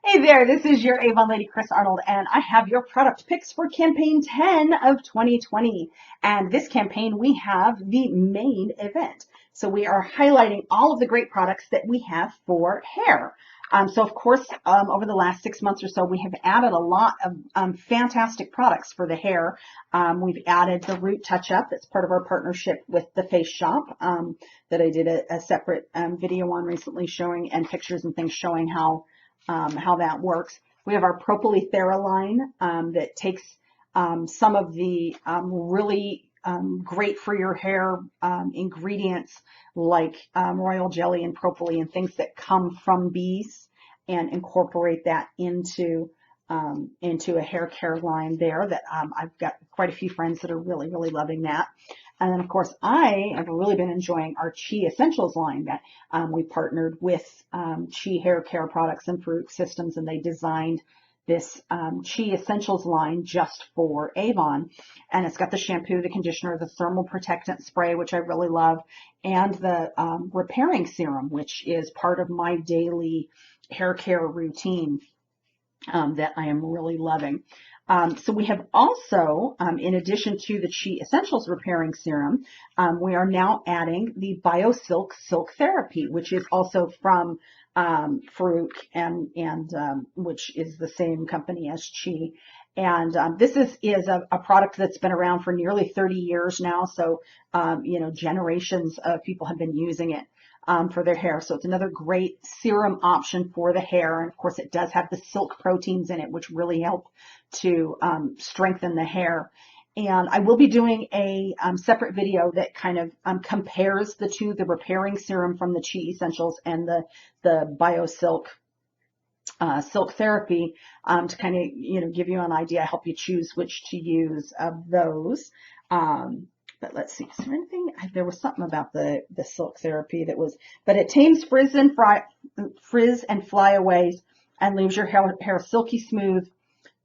Hey there, this is your Avon Lady Chris Arnold, and I have your product picks for campaign 10 of 2020. And this campaign, we have the main event. So we are highlighting all of the great products that we have for hair. So of course, over the last 6 months or so, we have added a lot of fantastic products for the hair. We've added the Root Touch-Up. That's part of our partnership with the Face Shop that I did a separate video on recently showing, and pictures and things showing how that works. We have our Propolythera line that takes some of the really great for your hair ingredients like royal jelly and propoly and things that come from bees, and incorporate that into a hair care line there that I've got quite a few friends that are really, really loving that. And then, of course, I have really been enjoying our Chi Essentials line that we partnered with Chi Hair Care Products and Farouk Systems, and they designed this Chi Essentials line just for Avon. And it's got the shampoo, the conditioner, the thermal protectant spray, which I really love, and the repairing serum, which is part of my daily hair care routine that I am really loving. So we have also, in addition to the Chi Essentials Repairing Serum, we are now adding the BioSilk Silk Therapy, which is also from Farouk, and which is the same company as Chi. And this is a product that's been around for nearly 30 years now. So, generations of people have been using it for their hair. So it's another great serum option for the hair. And of course, it does have the silk proteins in it, which really help to strengthen the hair. And I will be doing a separate video that kind of compares the two, the repairing serum from the Chi Essentials and the BioSilk Silk Therapy, to kind of, give you an idea, help you choose which to use of those. But let's see, is there anything? There was something about the Silk Therapy that was, but it tames frizz and flyaways and leaves your hair silky smooth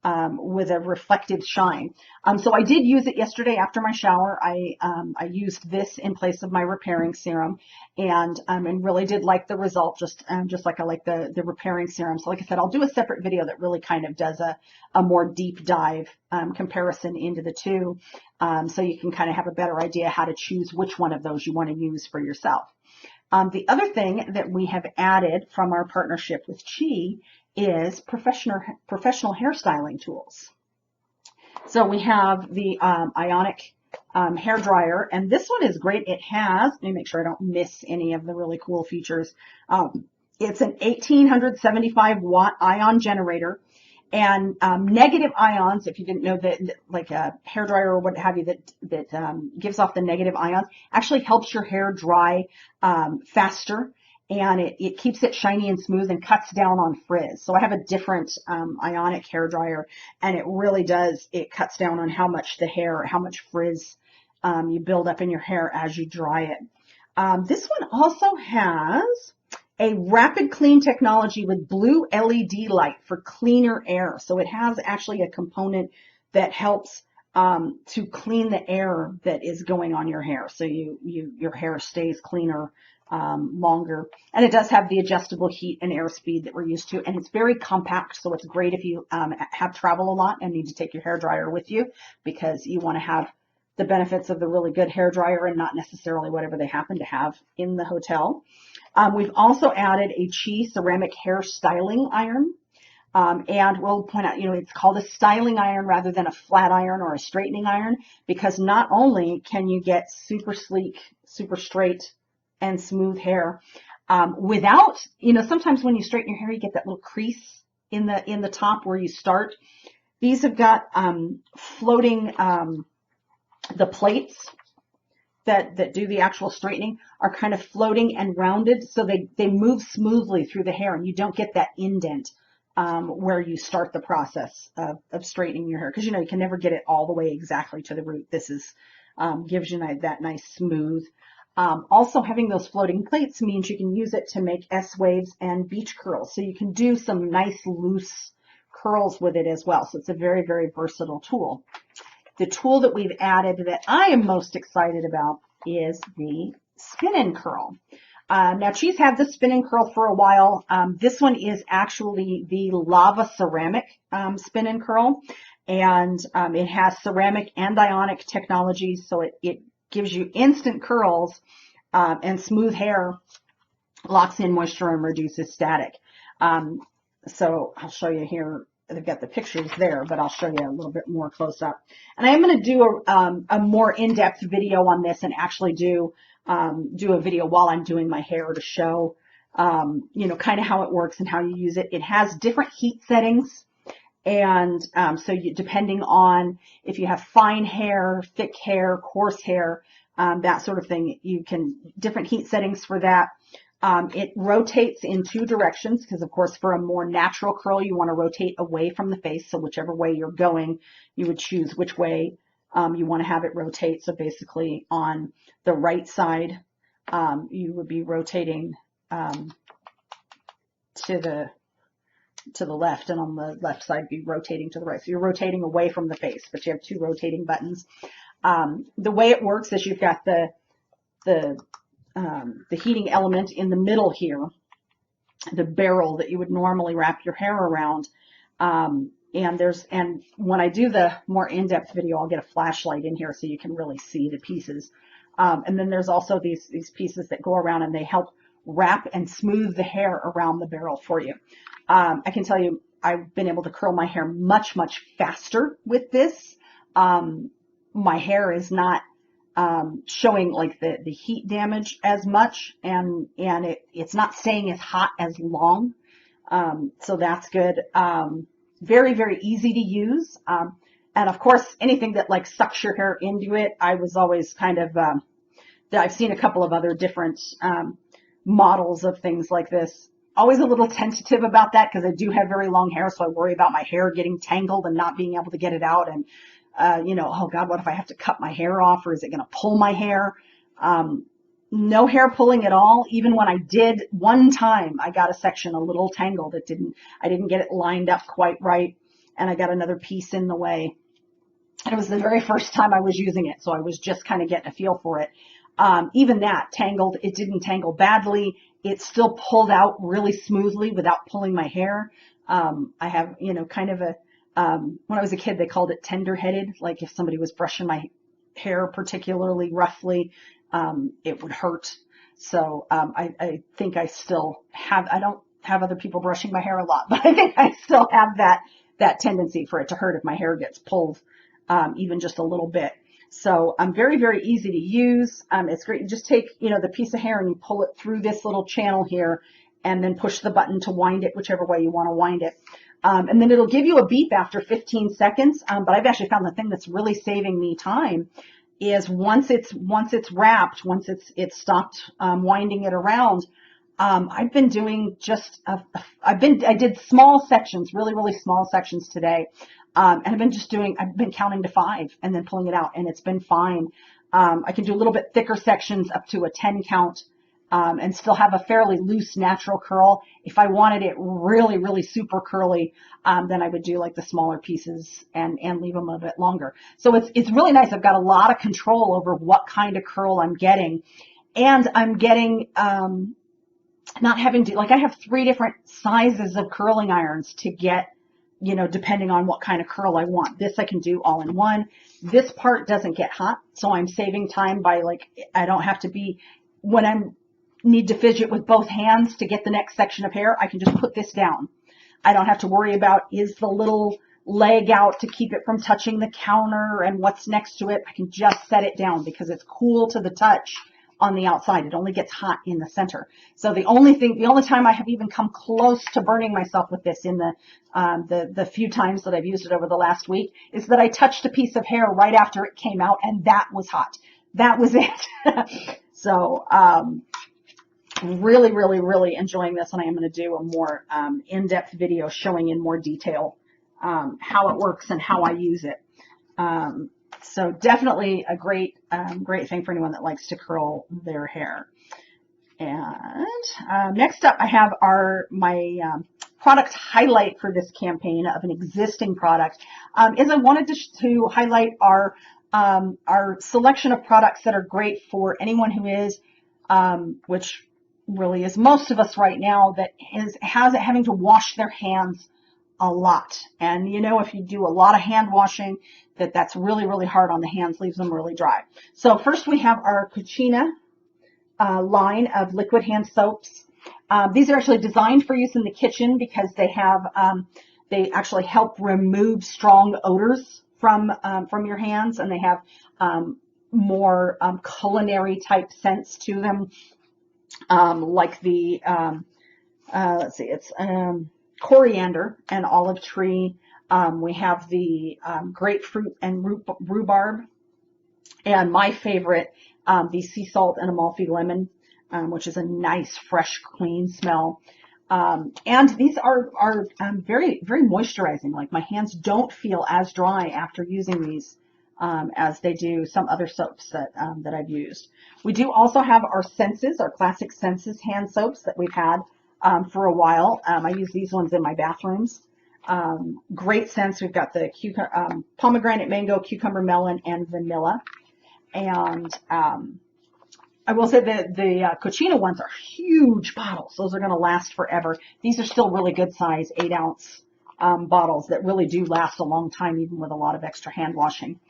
with a reflective shine. So I did use it yesterday after my shower. I used this in place of my repairing serum, and really did like the result, just like I like the repairing serum. So like I said, I'll do a separate video that really kind of does a more deep dive comparison into the two, so you can kind of have a better idea how to choose which one of those you want to use for yourself. The other thing that we have added from our partnership with Chi is professional hairstyling tools. So we have the Ionic hair dryer, and this one is great. It has, let me make sure I don't miss any of the really cool features. It's an 1875 watt ion generator, and negative ions, if you didn't know that, like a hair dryer or what have you, that gives off the negative ions, actually helps your hair dry faster. And it keeps it shiny and smooth and cuts down on frizz. So I have a different Ionic hair dryer, and it really does, it cuts down on how much frizz you build up in your hair as you dry it. This one also has a rapid clean technology with blue LED light for cleaner air. So it has actually a component that helps to clean the air that is going on your hair. So your hair stays cleaner longer. And it does have the adjustable heat and air speed that we're used to, and it's very compact, so it's great if you have travel a lot and need to take your hair dryer with you, because you want to have the benefits of the really good hair dryer and not necessarily whatever they happen to have in the hotel. We've also added a Chi ceramic hair styling iron, and we'll point out, it's called a styling iron rather than a flat iron or a straightening iron, because not only can you get super sleek, super straight and smooth hair without, sometimes when you straighten your hair, you get that little crease in the top where you start. These have got floating, the plates that do the actual straightening are kind of floating and rounded, so they move smoothly through the hair, and you don't get that indent where you start the process of straightening your hair, because you can never get it all the way exactly to the root. This is gives you that nice smooth. Also, having those floating plates means you can use it to make S-waves and beach curls. So you can do some nice loose curls with it as well. So it's a very, very versatile tool. The tool that we've added that I am most excited about is the spin and curl. Now she's had the spin and curl for a while. This one is actually the lava ceramic spin and curl, and it has ceramic and ionic technology, so it gives you instant curls and smooth hair, locks in moisture and reduces static. So I'll show you here. They've got the pictures there, but I'll show you a little bit more close up. And I am going to do a more in-depth video on this and actually do a video while I'm doing my hair to show, you know, kind of how it works and how you use it. It has different heat settings. And so depending on if you have fine hair, thick hair, coarse hair, that sort of thing, you can, different heat settings for that. It rotates in 2 directions because, of course, for a more natural curl, you want to rotate away from the face. So whichever way you're going, you would choose which way you want to have it rotate. So basically on the right side, you would be rotating to the left, and on the left side be rotating to the right. So you're rotating away from the face, but you have 2 rotating buttons. The way it works is you've got the heating element in the middle here, the barrel that you would normally wrap your hair around. And when I do the more in-depth video, I'll get a flashlight in here so you can really see the pieces. And then there's also these pieces that go around and they help wrap and smooth the hair around the barrel for you. I can tell you, I've been able to curl my hair much, much faster with this. My hair is not showing like the heat damage as much, and it's not staying as hot as long. So that's good. Very, very easy to use. And of course, anything that like sucks your hair into it, I was always kind of, I've seen a couple of other different models of things like this. Always a little tentative about that because I do have very long hair, so I worry about my hair getting tangled and not being able to get it out. And, you know, oh God, what if I have to cut my hair off, or is it going to pull my hair? No hair pulling at all. Even when I did one time, I got a section a little tangled. I didn't get it lined up quite right, and I got another piece in the way. And it was the very first time I was using it, so I was just kind of getting a feel for it. Even that tangled, it didn't tangle badly. It still pulled out really smoothly without pulling my hair. I have, you know, kind of a, when I was a kid, they called it tender-headed. Like if somebody was brushing my hair particularly roughly, it would hurt. So I think I still have, I don't have other people brushing my hair a lot, but I think I still have that tendency for it to hurt if my hair gets pulled even just a little bit. So very, very easy to use. It's great. You just take, you know, the piece of hair and you pull it through this little channel here and then push the button to wind it whichever way you want to wind it. And then it'll give you a beep after 15 seconds. But I've actually found the thing that's really saving me time is once it's wrapped, once it's stopped winding it around, I've been doing just, I did small sections, really, really small sections today. And I've been counting to 5 and then pulling it out, and it's been fine. I can do a little bit thicker sections up to a 10 count, and still have a fairly loose natural curl. If I wanted it really, really super curly, then I would do like the smaller pieces and leave them a bit longer. So it's really nice. I've got a lot of control over what kind of curl I'm getting, and I'm getting, not having to, like, I have 3 different sizes of curling irons to get, you know, depending on what kind of curl I want. This I can do all in one. This part doesn't get hot, so I'm saving time by, like, I don't have to be, when I need to fidget with both hands to get the next section of hair, I can just put this down. I don't have to worry about, is the little leg out to keep it from touching the counter and what's next to it. I can just set it down because it's cool to the touch on the outside. It only gets hot in the center. So the only time I have even come close to burning myself with this in the few times that I've used it over the last week is that I touched a piece of hair right after it came out, and that was hot. That was it. So really, really, really enjoying this, and I am going to do a more in-depth video showing in more detail how it works and how I use it. So definitely a great thing for anyone that likes to curl their hair. And next up, I have my product highlight for this campaign of an existing product. Is I wanted to highlight our selection of products that are great for anyone who is, which really is most of us right now that has it having to wash their hands a lot. And you know, if you do a lot of hand washing, that's really, really hard on the hands, leaves them really dry. So first we have our Cucina line of liquid hand soaps. These are actually designed for use in the kitchen because they have they actually help remove strong odors from your hands, and they have more culinary type scents to them, like the let's see, it's coriander and olive tree. We have the grapefruit and rhubarb, and my favorite, the sea salt and Amalfi lemon, which is a nice, fresh, clean smell. And these are very, very moisturizing. Like, my hands don't feel as dry after using these as they do some other soaps that I've used. We do also have our Senses, our classic Senses hand soaps that we've had for a while. I use these ones in my bathrooms. Great scents. We've got the pomegranate, mango, cucumber, melon, and vanilla. And I will say that the Cucina ones are huge bottles. Those are going to last forever. These are still really good size 8-ounce bottles that really do last a long time, even with a lot of extra hand washing.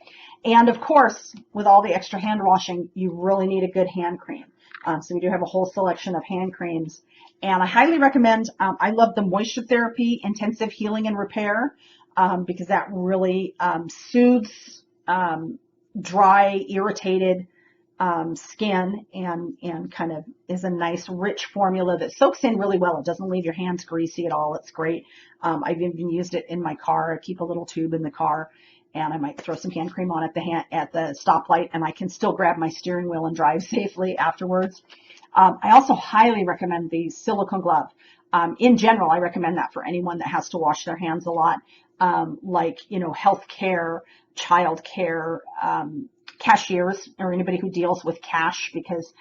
And of course, with all the extra hand washing, you really need a good hand cream. So we do have a whole selection of hand creams. And I highly recommend, I love the Moisture Therapy Intensive Healing and Repair because that really soothes dry, irritated skin and kind of is a nice rich formula that soaks in really well. It doesn't leave your hands greasy at all. It's great. I've even used it in my car. I keep a little tube in the car, and I might throw some hand cream on at the stoplight, and I can still grab my steering wheel and drive safely afterwards. I also highly recommend the Silicone Glove. In general, I recommend that for anyone that has to wash their hands a lot, like, you know, healthcare, childcare, cashiers, or anybody who deals with cash, because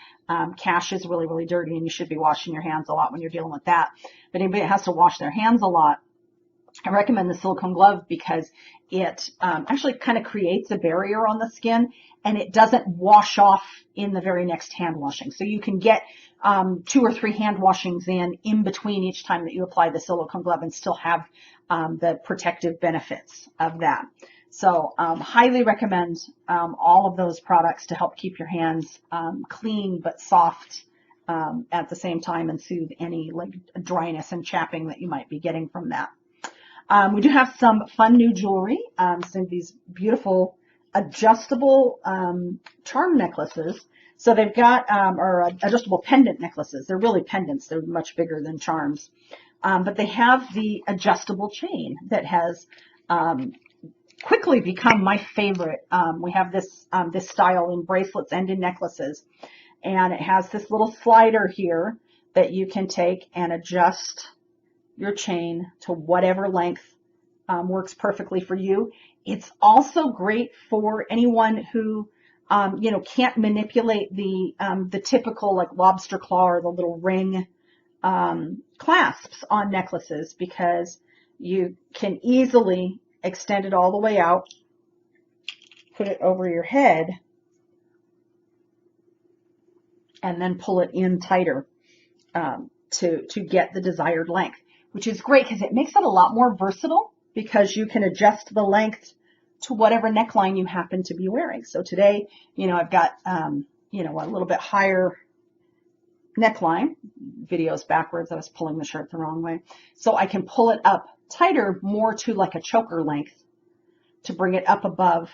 cash is really, really dirty and you should be washing your hands a lot when you're dealing with that. But anybody that has to wash their hands a lot, I recommend the Silicone Glove because it actually kind of creates a barrier on the skin, and it doesn't wash off in the very next hand washing. So you can get 2 or 3 hand washings in between each time that you apply the Silicone Glove and still have the protective benefits of that. So highly recommend all of those products to help keep your hands clean but soft at the same time, and soothe any like dryness and chapping that you might be getting from that. We do have some fun new jewelry, some of these beautiful adjustable charm necklaces. So they've got, or adjustable pendant necklaces. They're really pendants. They're much bigger than charms. But they have the adjustable chain that has quickly become my favorite. We have this style in bracelets and in necklaces. And it has this little slider here that you can take and adjust your chain to whatever length works perfectly for you. It's also great for anyone who you know, can't manipulate the typical like lobster claw or the little ring clasps on necklaces, because you can easily extend it all the way out, put it over your head, and then pull it in tighter to get the desired length, which is great because it makes it a lot more versatile, because you can adjust the length to whatever neckline you happen to be wearing. So today, you know, I've got, you know, a little bit higher neckline. Video's backwards. I was pulling the shirt the wrong way. So I can pull it up tighter, more to like a choker length, to bring it up above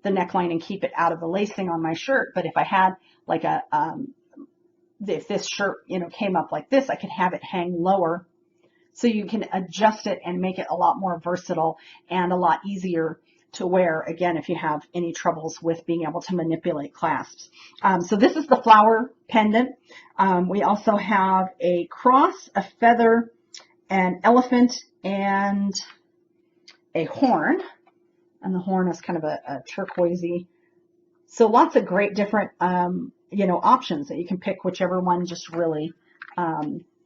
the neckline and keep it out of the lacing on my shirt. But if I had like if this shirt, you know, came up like this, I could have it hang lower. So you can adjust it and make it a lot more versatile and a lot easier to wear, again, if you have any troubles with being able to manipulate clasps. So this is the flower pendant. We also have a cross, a feather, an elephant, and a horn. And the horn is kind of a turquoisey. So lots of great different, you know, options that you can pick, whichever one just really,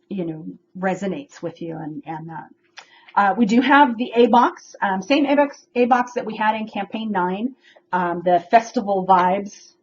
you know, resonates with you. And we do have the A-Box, same A-Box that we had in Campaign 9, the Festival Vibes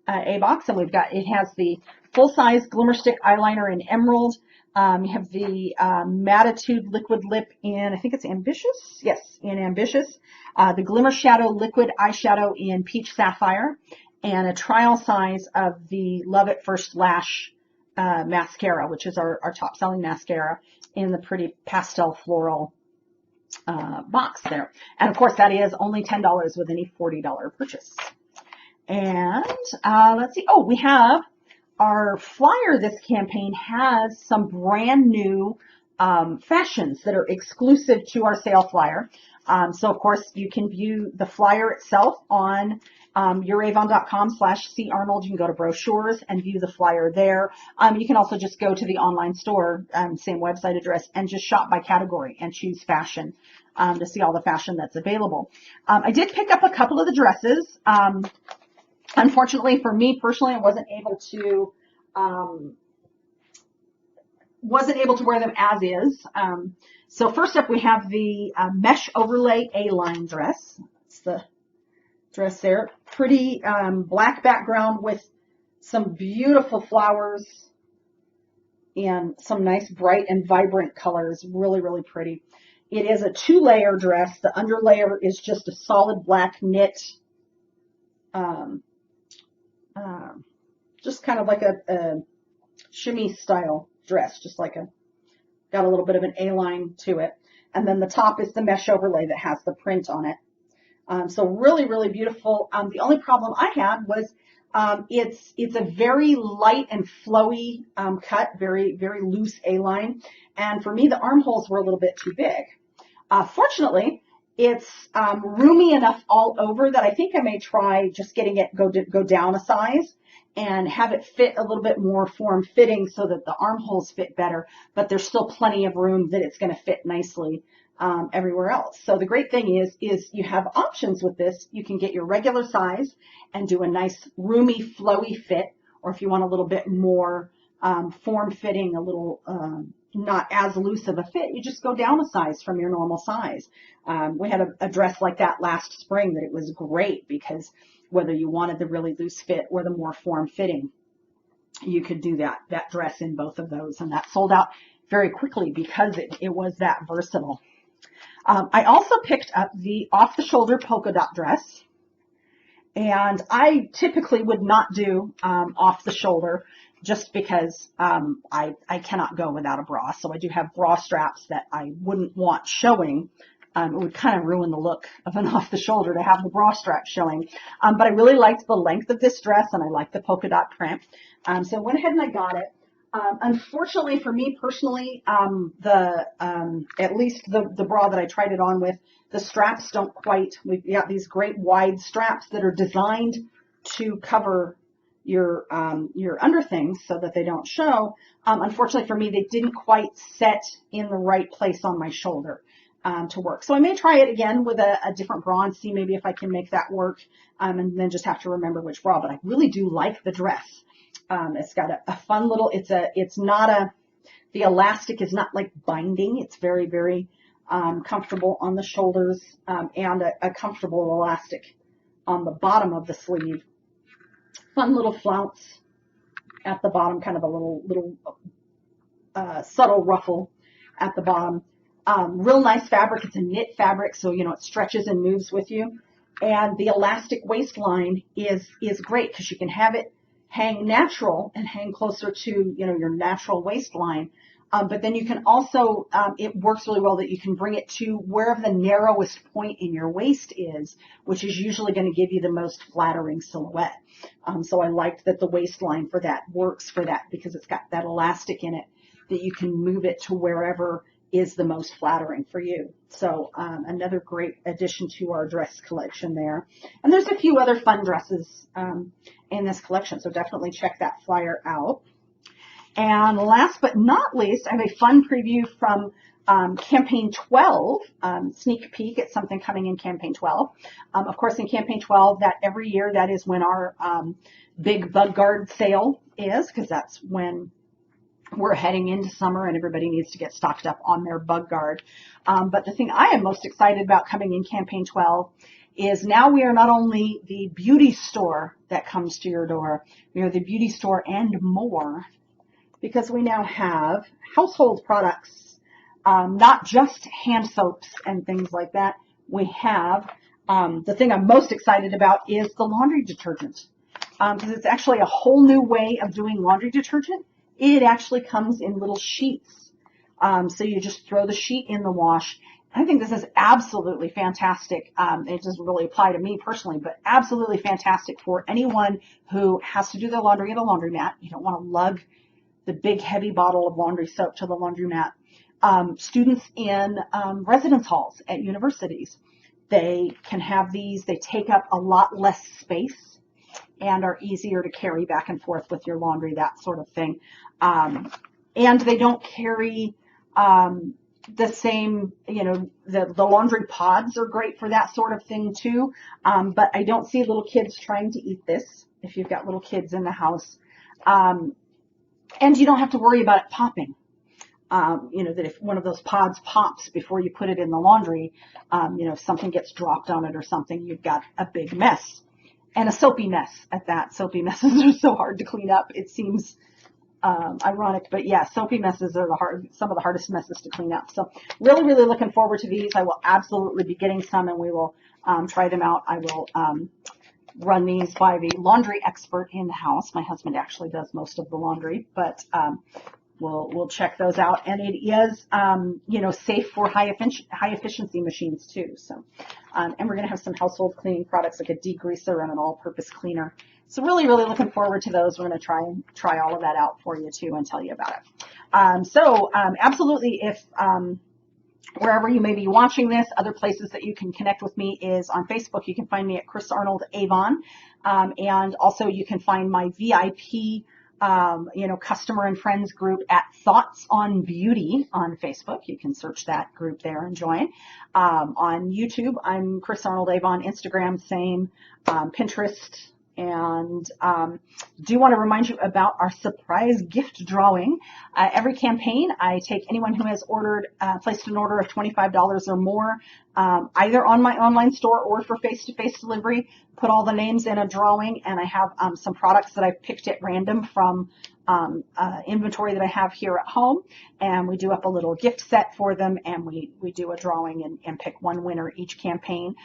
A box, and it has the full-size Glimmer Stick eyeliner in emerald. You have the Matitude liquid lip in, I think it's Ambitious. Yes, in Ambitious. The Glimmer Shadow liquid eyeshadow in Peach Sapphire, and a trial size of the Love at First Lash mascara, which is our top-selling mascara, in the pretty pastel floral box there. And of course, that is only $10 with any $40 purchase. And let's see. Oh, we have our flyer. This campaign has some brand new fashions that are exclusive to our sale flyer. So, of course, you can view the flyer itself on youravon.com/carnold. You can go to brochures and view the flyer there. You can also just go to the online store, same website address, and just shop by category and choose fashion to see all the fashion that's available. I did pick up a couple of the dresses. Unfortunately for me personally, I wasn't able to wear them as is. So first up, we have the mesh overlay A-line dress. It's the dress there. Pretty black background with some beautiful flowers and some nice bright and vibrant colors. Really, really pretty. It is a 2-layer dress. The underlayer is just a solid black knit, just kind of like a chemise style dress, just like got a little bit of an A-line to it. And then the top is the mesh overlay that has the print on it. So really, really beautiful. The only problem I had was it's a very light and flowy cut, very, very loose A-line. And for me, the armholes were a little bit too big. Fortunately, it's roomy enough all over that I think I may try just getting it go down a size and have it fit a little bit more form-fitting so that the armholes fit better, but there's still plenty of room that it's going to fit nicely everywhere else. So the great thing is you have options with this. You can get your regular size and do a nice roomy, flowy fit, or if you want a little bit more form-fitting, a little not as loose of a fit, you just go down a size from your normal size. We had a dress like that last spring that it was great because whether you wanted the really loose fit or the more form-fitting, you could do that dress in both of those, and that sold out very quickly because it was that versatile. I also picked up the off-the-shoulder polka dot dress, and I typically would not do off-the-shoulder just because I cannot go without a bra. So I do have bra straps that I wouldn't want showing. It would kind of ruin the look of an off-the-shoulder to have the bra strap showing. But I really liked the length of this dress, and I liked the polka dot print. So I went ahead and I got it. Unfortunately for me personally, at least the bra that I tried it on with, the straps don't quite, we've got these great wide straps that are designed to cover your under things so that they don't show. Unfortunately for me, they didn't quite set in the right place on my shoulder to work. So I may try it again with a different bra and see maybe if I can make that work, and then just have to remember which bra, but I really do like the dress. It's got a fun little, the elastic is not like binding. It's very, very comfortable on the shoulders, and a comfortable elastic on the bottom of the sleeve. Fun little flounce at the bottom, kind of a little subtle ruffle at the bottom. Real nice fabric. It's a knit fabric, so it stretches and moves with you. And the elastic waistline is great because you can have it hang natural and hang closer to your natural waistline. But then you can also, it works really well that you can bring it to wherever the narrowest point in your waist is, which is usually going to give you the most flattering silhouette. So I liked that the waistline for that works for that because it's got that elastic in it that you can move it to wherever is the most flattering for you. So another great addition to our dress collection there. And there's a few other fun dresses in this collection, so definitely check that flyer out. And last but not least, I have a fun preview from Campaign 12, sneak peek at something coming in Campaign 12. Of course, in Campaign 12, that every year, that is when our big bug guard sale is, because that's when we're heading into summer and everybody needs to get stocked up on their bug guard. But the thing I am most excited about coming in Campaign 12 is now we are not only the beauty store that comes to your door, we are the beauty store and more, because we now have household products, not just hand soaps and things like that. We have, the thing I'm most excited about is the laundry detergent, because it's actually a whole new way of doing laundry detergent. It actually comes in little sheets. So you just throw the sheet in the wash. I think this is absolutely fantastic. It doesn't really apply to me personally, but absolutely fantastic for anyone who has to do their laundry at a laundromat. You don't want to lug the big heavy bottle of laundry soap to the laundromat. Students in residence halls at universities, they can have these. They take up a lot less space and are easier to carry back and forth with your laundry, that sort of thing. And they don't carry the same, the laundry pods are great for that sort of thing too. But I don't see little kids trying to eat this if you've got little kids in the house. And you don't have to worry about it popping. That if one of those pods pops before you put it in the laundry, if something gets dropped on it or something, you've got a big mess. And a soapy mess at that. Soapy messes are so hard to clean up. It seems ironic, but yeah, soapy messes are some of the hardest messes to clean up. So really, really looking forward to these. I will absolutely be getting some, and we will try them out. I will run these by the laundry expert in the house. My husband actually does most of the laundry, but we'll check those out. And it is, safe for high efficiency machines too. So, and we're going to have some household cleaning products like a degreaser and an all-purpose cleaner. So really, really looking forward to those. We're going to try all of that out for you too and tell you about it. Absolutely, if wherever you may be watching this, other places that you can connect with me is on Facebook. You can find me at Chris Arnold Avon, and also you can find my VIP customer and friends group at Thoughts on Beauty on Facebook. You can search that group there and join. On YouTube, I'm Chris Arnold Avon. Instagram, same. Pinterest. And do want to remind you about our surprise gift drawing. Every campaign, I take anyone who has placed an order of $25 or more, either on my online store or for face-to-face delivery, put all the names in a drawing, and I have some products that I've picked at random from inventory that I have here at home, and we do up a little gift set for them, and we do a drawing and pick one winner each campaign.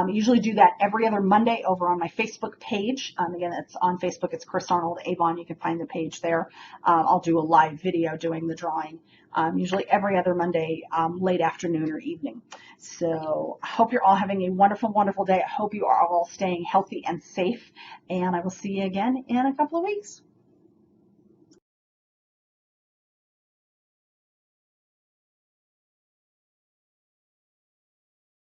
Usually do that every other Monday over on my Facebook page. Again, it's on Facebook. It's Chris Arnold Avon. You can find the page there. I'll do a live video doing the drawing, usually every other Monday, late afternoon or evening. So I hope you're all having a wonderful, wonderful day. I hope you are all staying healthy and safe, and I will see you again in a couple of weeks.